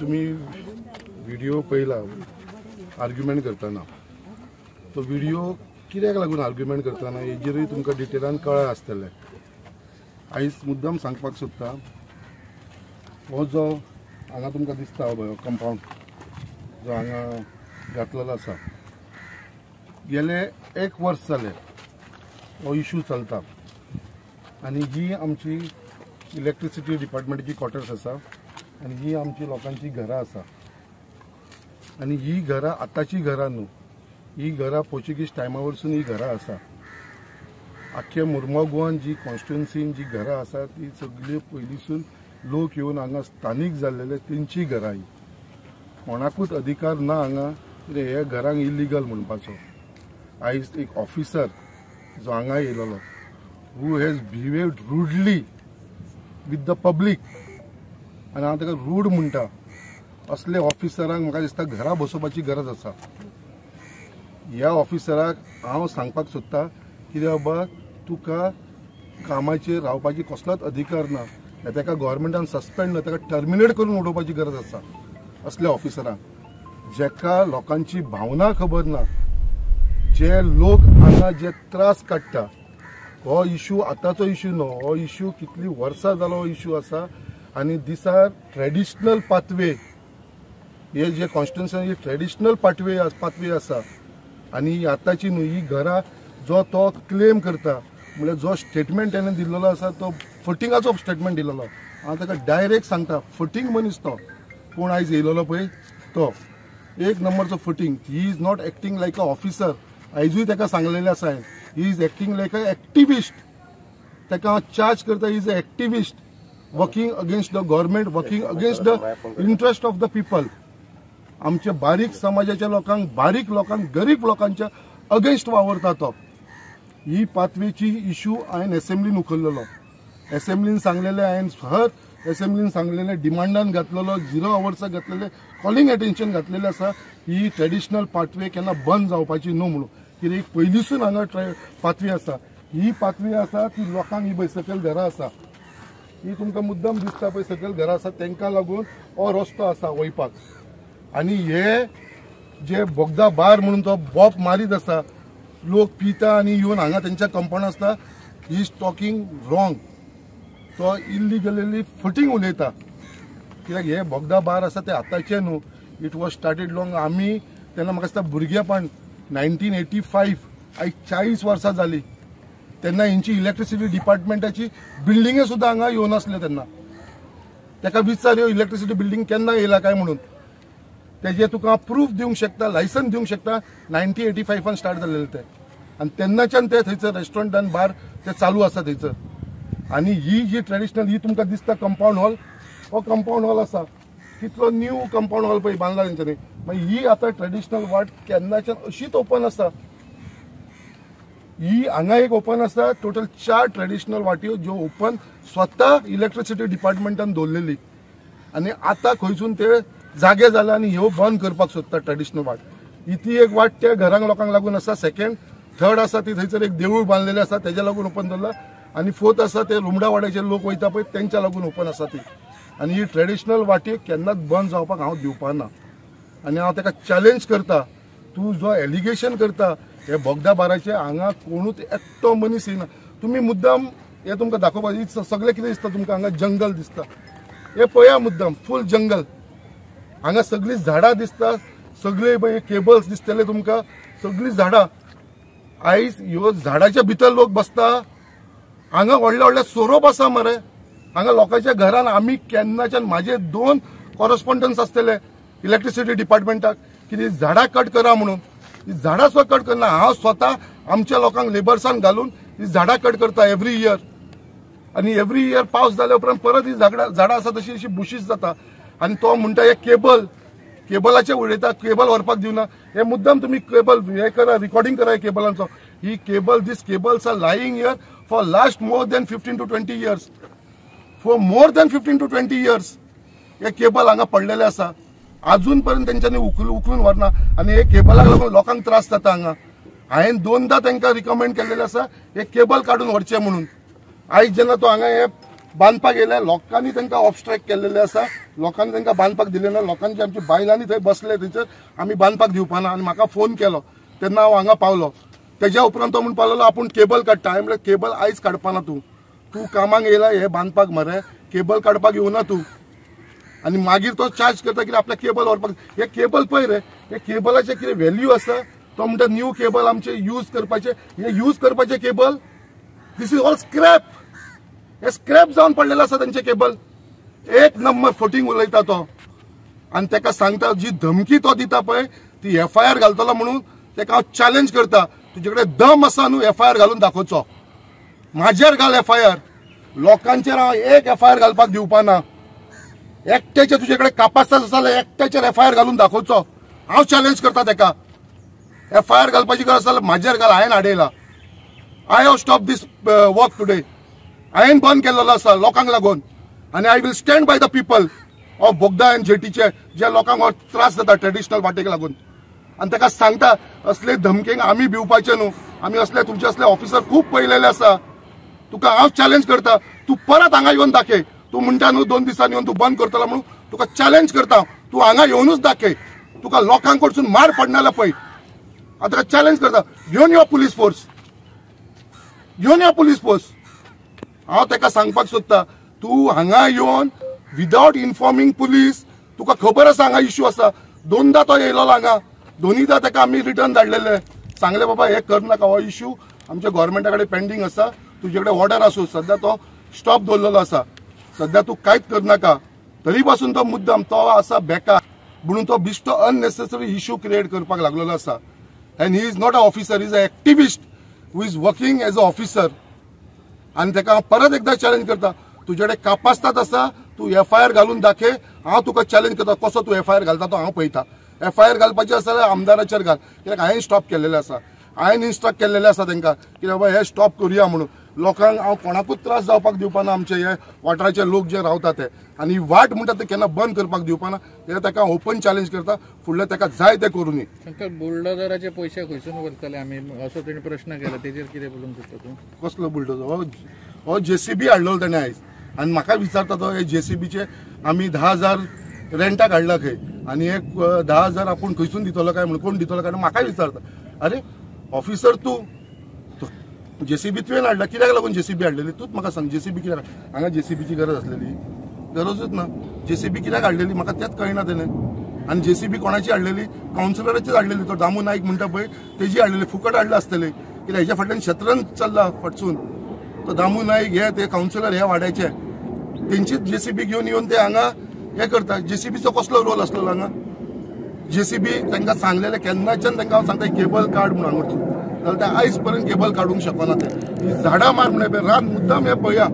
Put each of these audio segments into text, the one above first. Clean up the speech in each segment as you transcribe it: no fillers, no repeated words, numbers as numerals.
तुम्ही व्हिडिओ पळयला आर्ग्युमेंट करतना तो व्हिडिओ कित्याक लागून आर्ग्युमेंट करतना हेजेरूय तुमकां डिटेलान कळ्ळें आसतलें। आयज मुद्दाम सांगपाक सोदता, हो जो हांगा तुमकां दिसता हो कंपाउंड जो हांगा घातलेलो आसा, गेले 1 वर्स जालें हो इश्यू चलता आनी ही आमची इलेक्ट्रिसिटी डिपार्टमेंटाची क्वॉर्टर्स आसा आनी ही आमची लोकांची घरां आसा आनी ही घरां आतांची घरां न्हू, ही घरां पोर्चुगीज टायमा वरसून ही घरां आसा। आख्ख्या मुरमाव गोवान जी कॉन्स्टिट्युएन्सीन जी घरां आसा ती सगळी पयलींसून लोक येवन हांगा स्थानीक जाल्लेले तेंची घरां ही, कोणाकूच अधिकार ना हांगा हे घरांक इलिगल म्हणपाचो। आयज एक ऑफिसर जो हांगा येयलोलो who has behaved rudely with the public आनी हांव ताका रूड म्हणटा, असले ऑफिसरांक म्हाका दिसता घरा बसोवपाची गरज आसा। ह्या ऑफिसराक हांव सांगपाक सोदता की बाबा तुका कामाचेर रावपाची कसलोच अधिकार ना, ताका गव्हर्मेंटान सस्पेंड ना, ताका टर्मिनेट करून उडोवपाची गरज आसा। असल्या ऑफिसरांक जेका लोकांची भावना खबर ना, जे लोक हांगा जे त्रास काडटा, हो इश्यू आतांचो इश्यू न्हू, हो इश्यू कितली वर्सां जालो हो इश्यू आसा आनी दीस आर ट्रेडिशनल पाथवे, हे जे कॉन्स्टिट्युएन्सी ट्रेडिशनल पाथवे आसा आनी आतांची न्हू ही घरां जो तो क्लेम करता म्हणजे जो स्टेटमेंट ताणें दिल्लो आसा तो फटिंगाचो स्टेटमेंट दिल्लो। हांव ताका डायरेक्ट सांगता फटींग मनीस तो कोण आयज येयलोलो पळय तो 1 नंबरचो फटींग। He is not acting like a officer, आयजूय ताका सांगलेलें आसा हांवें, he is acting like a activist. ताका हांव चार्ज करता, he is a activist working against the government, working against the interest of the people. आमच्या बारीक समाजाच्या लोकांक, बारीक लोकांक, गरीब लोकांच्या अगेन्स्ट वावरता तो। ही पाथवेची इश्यू हांवें एसेंब्लीन उखल्लेलो, एसेंब्लीन सांगलेले, हांवें हर एसेंब्लीन सांगलेले, डिमांडान घातलेलो, 0 आवर्साक घातलेले, कॉलिंग अटेन्शन घातलेले आसा ही ट्रेडिशनल पाथवे केन्ना बंद जावपाची न्हू म्हणून, कित्याक पयलींसून हांगा पाथवे आसा। ही पाथवे आसा ती लोकांक ही सकयल घरां आसा, ही तुमकां मुद्दाम दिसता पळय सकयल घरां आसा तांकां लागून हो रस्तो आसा वयपाक। आनी हे जे बोगदा बार म्हणून तो बॉप मारीत आसा, लोक पिता आनी येवन हांगा तेंच्या कंपाउंड आसता, ही इज टॉकिंग रॉंग। तो इलिगली फटींग उलयता, कित्याक हे बोगदा बार आसा ते आतांचे न्हू, इट वॉज स्टार्टेड लॉंग। आमी तेन्ना म्हाका दिसता भुरगेपण 1985, आयज 40 वर्सां जाली, तेन्ना हेंची इलेक्ट्रिसिटी डिपार्टमेंटाची बिल्डिंगे सुद्दां हांगा येवनासल्यो तेन्ना। ताका विचार ह्यो इलेक्ट्रिसिटी बिल्डिंग केन्ना येयला काय म्हणून, तेजे तुका प्रूफ दिवंक शकता, लायसन दिवंक शकता। 1985 स्टार्ट जाल्लेले ते आनी तेन्नाच्यान ते थंयसर रेस्टॉरंट बार ते चालू आसा थंयसर। आनी ही जी ट्रेडिशनल ही तुमकां दिसता कंपाउंड हॉल, हो कंपाउंड हॉल आसा, कितलो न्यू कंपाउंड हॉल पळय बांदला तेंच्यांनी। मागीर ही आतां ट्रेडिशनल वाट केन्नाच्यान अशीच ओपन आसा। ही हांगा एक ओपन आसा, टोटल 4 ट्रेडिशनल वाट्यो ज्यो ओपन स्वता इलेक्ट्रिसिटी डिपार्टमेंटान दवरलेली आनी आतां खंयसून ते जागे जाला आनी ह्यो बंद करपाक सोदता ट्रेडिशनल वाट। ही ती एक वाट त्या घरांक लोकांक लागून आसा, सेकंड थर्ड आसा ती थंयसर एक देवूळ बांदलेलें आसा तेज्या लागून ओपन दवरला आनी फोर्थ आसा ते रुमडा वाड्याचे लोक वयता पळय तेंच्या लागून ओपन आसा ती। आनी ही ट्रेडिशनल वाटी केन्नाच बंद जावपाक हांव दिवपाना आनी हांव ताका चॅलेंज करता, तूं जो एलिगेशन करता हे बोगदा बाराचे, हांगा कोणूच एकटो मनीस येना। तुमी मुद्दाम हे तुमकां दाखोवपाक सगळें कितें दिसता तुमकां, हांगा जंगल दिसता, हे पळया मुद्दाम फूल जंगल, हांगा सगळीं झाडां दिसता, सगळे पळय केबल्स दिसतले तुमकां, सगळीं झाडां। आयज ह्यो झाडाच्या भितर लोक बसता, हांगा व्हडले व्हडले सोरोप आसा मरे, हांगा लोकांच्या घरान आमी केन्नाच्यान म्हाजे 2 कॉरस्पॉन्डन्स आसतले इलेक्ट्रिसिटी डिपार्टमेंटाक की झाडां कट करा म्हणून, ही झाडां सुद्दां कट करना। हांव स्वता आमच्या लोकांक लेबर्सान घालून ही झाडां कट करता एवरी इयर आनी एवरी इयर पावस जाल्या उपरांत परत ही झाडां आसा तशी अशी बुशीस जाता आनी तो म्हणटा हे केबलाचे उडयता, केबल व्हरपाक दिवना। हे मुद्दाम तुम्ही केबल हे करा, रिकॉर्डिंग करा केबलांचो। ही cable, this cables are lying here for last more than 15 to 20 years, for more than 15 to 20 years हे केबल हांगा पडलेले आसा, अजून पर्यंत तेंच्यांनी उखलून व्हरना आनी हे केबलाक लागून लोकांक त्रास जाता। हांगा हांवें 2दा तांकां रिकमेंड केल्लेले आसा हे केबल काडून व्हरचे म्हणून। आयज जेन्ना तो हांगा हे बांदपाक येयले, लोकांनी तांकां ऑब्स्ट्रॅक्ट केल्लेले आसा लोकांनी तांकां बांदपाक दिलें ना, लोकांची आमची बायलांनी थंय बसले, थंयसर आमी बांदपाक दिवपाना आनी म्हाका फोन केलो तेन्ना हांव हांगा पावलो. तेज्या उपरांत तो म्हणून पावलो आपूण केबल काडटा. हांवें म्हणलें केबल आयज काडपाना तूं कामाक येयला हे बांदपाक मरे, केबल काडपाक येवना तूं. आनी मागीर तो चार्ज करता कितें आपल्या केबल व्हरपाक. हे केबल पळय रे, हे केबलाचे कितें व्हॅल्यू आसा. तो म्हणटा न्यू केबल आमचे यूज करपाचे. हे यूज करपाचे cable this is all scrap. हे स्क्रॅप जावन पडलेले आसा तांचे केबल. एक नंबर फोटींग उलयता तो. आनी ताका सांगता जी धमकी तो दिता पळय ती FIR घालतलो म्हणून ताका हांव चॅलेंज करता. तुजे कडेन दम आसा न्हू FIR घालून दाखोवचो. म्हाजेर घाल FIR. लोकांचेर हांव एक FIR घालपाक दिवपाना. एकट्याचे तुजे कडेन कापास्ताद आसा जाल्यार एकट्याचेर FIR घालून दाखोवचो. हांव चॅलेंज करता ताका. FIR घालपाची गरज आसा जाल्यार म्हाजेर घाल. हांवें हाडयला. I have stop this work today. हांवें बंद केल्लो आसा लोकांक लागून. आनी I will stand by the people of Bogda and जेटीचे जे लोकांक हो त्रास जाता ट्रेडिशनल वाटेक लागून. आनी ताका सांगता असले धमकेक आमी भिवपाचे न्हू. आमी असले तुमचे असले ऑफिसर खूब पळयलेले आसा. तुका हांव चॅलेंज करता. तूं परत हांगा येवन दाखय. तूं म्हणटा न्हू 2 दिसांनी येवन तूं बंद करतलो म्हणून. तुका चॅलेंज करता. तूं हांगा येवनूच दाखय. तुका लोकांक कडसून मार पडना पळय. हांव ताका चॅलेंज करता. घेवन यो पुलीस फोर्स. घेवन यो पुलीस फोर्स. हांव ताका सांगपाक सोदता तूं हांगा येवन विदाउट इन्फॉर्मिंग पुलीस. तुका खबर आसा हांगा इश्यू आसा. 2दा तो येयलो हांगा. 2दा ताका आमी रिटर्न धाडलेले. सांगले बाबा हे करनाका. हो इश्यू आमच्या गव्हर्मेंटा कडेन पेंडींग आसा. तुजे कडेन ऑर्डर आसूं. सध्या तो स्टॉप दवरलेलो आसा. सध्या तूं कांयच करनाका. तरी पासून तो मुद्दाम तो आसा बेकार म्हणून तो बिश्तो अननेसेसरी इश्यू क्रिएट करपाक लागलेलो आसा. And he is not a officer. He is a activist who is working as a officer. आनी ताका हांव परत एकदा चॅलेंज करता. तुजे कडेन कापास्ताद आसा. तूं FIR घालून दाखय. हांव तुका चॅलेंज करता. कसो तूं FIR घालता तो हांव पळयता. FIR घालपाचें आसा जाल्यार आमदाराचेर घाल. कित्याक हांवें स्टॉप केल्लेले आसा. हांवें इंस्ट्रक्ट केल्लेले आसा तांकां की बाबा हे स्टॉप करुया म्हणून. लोकांक हांव कोणाकूच त्रास जावपाक दिवपाना. आमचे हे वाठाराचे लोक जे रावता ते. आनी वाट म्हणटा ते केन्ना बंद करपाक दिवपाना. हे ताका ओपन चॅलेंज करता. फुडले ताका जाय ते करूं न्ही. बुलडोजराचे पयशे खंयसून व्हरतले आमी असो तेणी प्रश्न केला. तेजेर कितें बोलून दिसता तूं? कसलो बुलडोजर? हो JCB हाडलो ताणें आयज. आनी म्हाका विचारता तो हे JCBचे आमी 10,000 रेंटाक हाडला खंय. आनी हे 10,000 आपूण खंयसून दितलो काय म्हणून कोण दितलो काय म्हाका विचारता. अरे ऑफिसर तूं JCB तुवें हाडला. कित्याक लागून JCB हाडलेली तूंच म्हाका सांग. JCB कित्याक हांगा JCBची गरज आसलेली? गरजूच ना. JCB कित्याक हाडलेली म्हाका तेंच कळना तेणें. आनी JCB कोणाची हाडलेली? कावन्सिलराचीच हाडलेली. तो दामू नायक म्हणटा पळय तेजी हाडलेली. फुकट हाडला आसतले. कित्याक हेच्या फाटल्यान शेतरन चल्ला फटसून. तो दामू नायक हे ते कावन्सिलर हे वाड्याचे तेंचीच JCB घेवन येवन ते हांगा हे करता. JCBचो कसलो रोल आसलो हांगा? JCB तांकां सांगलेले केन्नाच्यान तांकां हांव सांगता केबल काड म्हणून हांगासून. जाल्यार ते आयज पर्यंत केबल काडूंक शकना. ते झाडां मार म्हणून रान मुद्दाम हे पळया.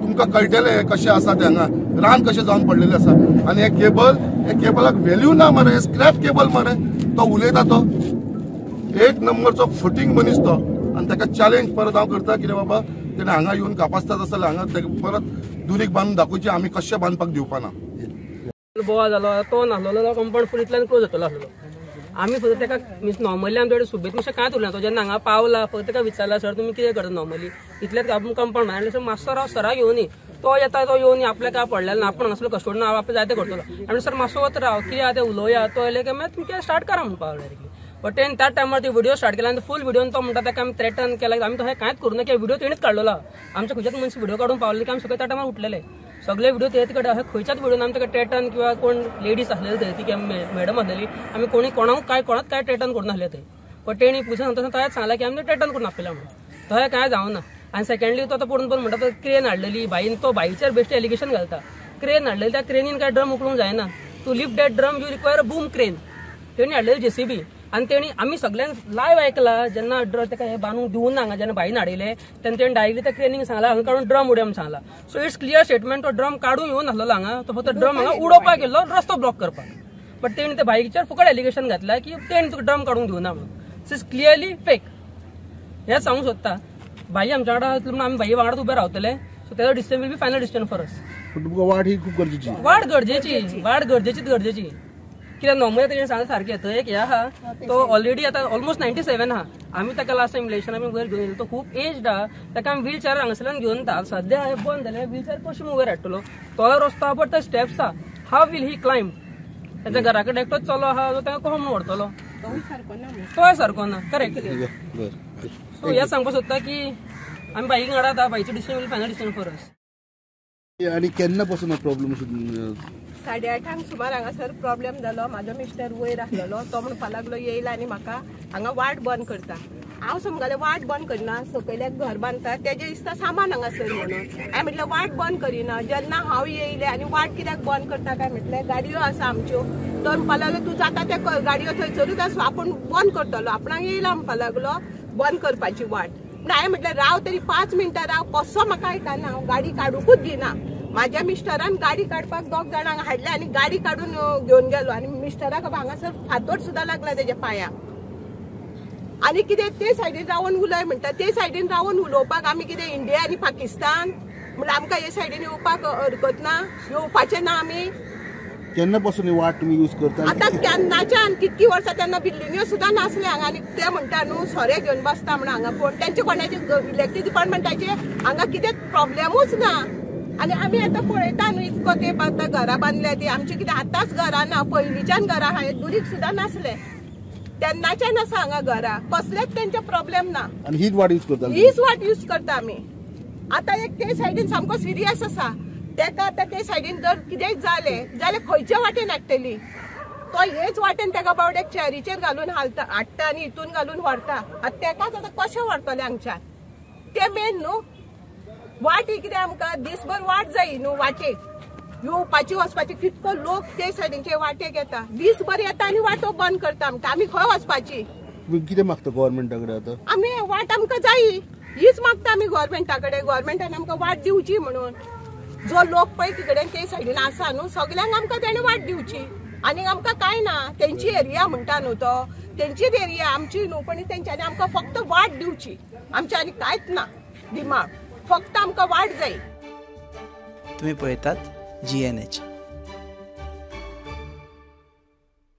तुमकां कळटलें हे कशें आसा ते हांगा. रान कशें जावन पडलेलें आसा. आनी हे केबलाक व्हॅल्यू ना मरे. हे स्क्रॅप केबल मरे. तो उलयता तो एक नंबरचो फटींग मनीस तो. आनी ताका चॅलेंज परत हांव करता कितें बाबा तेणें हांगा येवन कापास्ताद आसा जाल्यार हांगा ताका परत दुरीक बांदून दाखोवची. आमी कशें बांदपाक दिवपाना. बोवा जालो तो नासलो कंपाऊंड फुलींतल्यान क्लोज जातलो आसलो. आमी फक्त ताका मीन्स नॉर्मली आमचे कडेन सुबेत मातशें कांयच उरलें ना. तो जेन्ना हांगा पावला फक्त ताका विचारला सर तुमी कितें करता नॉर्मली इतलेंच आपूण कंपाऊंड म्हणलें सर मातसो राव सरा घेवन तो येता. तो येवन आपल्या काय पडलेलो ना. आपण हांगासलो कस्टोडियन हांव आपले जाय ते करतलो. आनी सर मातसो वत राव कितें आहा तें उलोवया. तो येले की मागीर तुमी स्टार्ट करा म्हणून पावलो डायरेक्टली. बट तेणें त्या टायमार ती व्हिडिओ स्टार्ट केला. आनी फूल व्हिडिओन तो म्हणटा ताका आमी थ्रेटन केला. आमी तशें कांयच करूं ना की व्हिडिओ तेणीच काडलेलो. आमच्या खंयच्याच मनीस व्हिडिओ काडून पावले की आमी सगळे त्या टायमार उठलेले. सगळे व्हिडिओ तेच कडेन अशें खंयच्याच व्हिडिओन आमी ताका ट्रेटन किंवा कोण लेडीज आसलेली थंय ती किंवा मॅडम आसलेली आमी कोणाक काय ट्रेटन करून नासले थंय. पण तेणी पुलिसान तशें सांगला की आमी ट्रेटन करून आपल्याला म्हणून. तशें कांय जावना. आनी सेकंडली तो आतां पळोवन म्हणटा तो क्रेन हाडलेली बाईन. तो बाईचेर बेश्टे एलिगेशन घालता. क्रेन हाडलेली त्या क्रेनीन काय ड्रम उखलूंक जायना. To lift that drum you require a boom crane. तेणी हाडलेली JCB. आनी तेणी आमी सगळ्यांक लायव्ह आयकला जेन्ना ताका हे बांदूंक दिवून ना हांगा जेन्ना बाईन हाडयले तेन्ना तेणी डायरेक्टली त्या क्रेनीक सांगला हांगा काडून ड्रम उडय म्हणून सांगला. So it's clear statement. तो ड्रम काडून येवन नासलो हांगा. तो फक्त ड्रम हांगा उडोवपाक गेल्लो रस्तो ब्लॉक करपाक. बट तेणी त्या बाईकचेर फुकट एलिगेशन घातला की तेणी तुका ड्रम काडूंक दिवना म्हणून. It's is clearly fake. हें सांगूंक सोदता. बाई आमच्या वांगडा आसली म्हणून आमी बाई वांगडाच उबे रावतले. सो तेजो decision will be final decision for अस. वाट ही खूब गरजेची. वाट गरजेची. कित्याक नॉर्मली तेणें सांगलें सारकें थंय एक हे आहा तो ऑलरेडी आतां ऑलमोस्ट 97 आहा. आमी ताका लास्ट टायम इलेक्शना आमी वयर घेवन येयलो. तो खूब एज्ड आहा. ताका आमी व्हीलचॅर हांगासरल्यान घेवन येता. सद्या हें बंद जालें. व्हीलचॅर कशें वयर हाडटलो? तो रस्तो आहा बट ते स्टेप्स आहा. How will he climb? त्याच्या घरा कडेन एकटोच चलो आहा जो ताका कोण व्हरतलो? तोय सारको ना. करेक्ट. सो हे सांगपाक सोदता की आमी बाईक हाडा, बाईचे decision will final decision for us. आणि केन्ना पासून हो प्रॉब्लेम 8:30 सुमार हांगासर प्रॉब्लेम जालो. म्हाजो मिस्टर वयर आसलेलो, तो म्हणपाक लागलो येयला आनी म्हाका हांगा वाट बंद करता. हांव समजलें वाट बंद करना, सकयल्याक घर बांदता तेजे दिसता सामान हांगासर म्हणून. हांवें म्हटलें वाट बंद करिना. जेन्ना हांव येयलें आनी वाट कित्याक बंद करता काय म्हटलें गाडयो आसा आमच्यो. तो म्हणपाक लागलो तूं जाता ते गाडयो थंयसरूच आसूं आपूण बंद करतलो. आपणाक येयला म्हणपाक लागलो बंद करपाची वाट. हांवें म्हटलें राव तरी 5 मिनटां राव. कसो म्हाका आयकना, हांव गाडी काडूंकूच दिना. माझ्या मिस्टरान गाडी काडपाक 2 जाणांक हाडले आनी गाडी काडून घेवन गेलो. आनी मिस्टराक हांगासर फातोड सुद्दां लागला तेज्या पांयाक. आनी कितें ते सायडीन रावन उलय म्हणटा. ते सायडीन रावन उलोवपाक आमी कितें इंडिया आनी पाकिस्तान म्हणल्यार आमकां हे सायडीन येवपाक हरकत ना, येवपाचें ना. आमी केन्ना पासून वाट तुम्ही यूज करता? आतां केन्नाच्यान कितकी वर्सां तेन्ना बिल्डिंग्यो सुद्दां नासले हांगा. आनी ते म्हणटा न्हू सोरे घेवन बसता म्हणून हांगा. कोण तेंचे कोणाचे इलेक्ट्रीक डिपार्टमेंटाचे हांगा कितें प्रॉब्लेमूच ना. आनी आमी आतां पळयता न्हू इतको तेंप आतां घरां बांदल्या ती आमची कितें आतांच घरां ना, पयलींच्यान घरां आहा. दुरीक सुद्दां नासले तेन्नाच्यान आसा हांगा घरां. कसलेच तेंचे प्रॉब्लेम ना. आणि हीच वाट यूज करता? हीच वाट यूज करता आमी. आतां एक ते सायडीन सामको सिरियस आसा. तेका आतां ते सायडीन जर कितेंय जालें जाल्यार खंयच्या वाटेन हाडटली? तो हेच वाटेन तेका बावड्याक चॅरीचेर घालून हाडटा आनी हितून घालून व्हरता. आतां तेकाच आतां कशें व्हरतले हांगच्यान? ते मेन न्हू. वाट ही कितें आमकां दिसभर वाट जायी न्हू. वाटेक येवपाची वचपाची कितको लोक ते सायडीनचे वाटेक येता. दिसभर येता आनी वाटो बंद करता म्हणटा. आमी खंय वचपाची? कितें मागता गव्हर्नमेंटा कडेन आतां? आमी वाट आमकां जायी हीच मागता आमी गव्हर्नमेंटा कडेन. गव्हर्नमेंटान आमकां वाट दिवची म्हणून. जो लोक पळय तिकडेन ते सायडीन आसा न्हू सगल्यांक आमकां तेणे वाट दिवची. आनी आमकां कांय ना. तेंची एरिया म्हणटा न्हू तो, तेंचीच एरिया आमची न्हू. पण तेंच्यांनी आमकां फक्त वाट दिवची. आमच्या आनी कांयच ना दिमाग. फक्त आमकां वाट जाय. तुम्ही पळयतात GNH.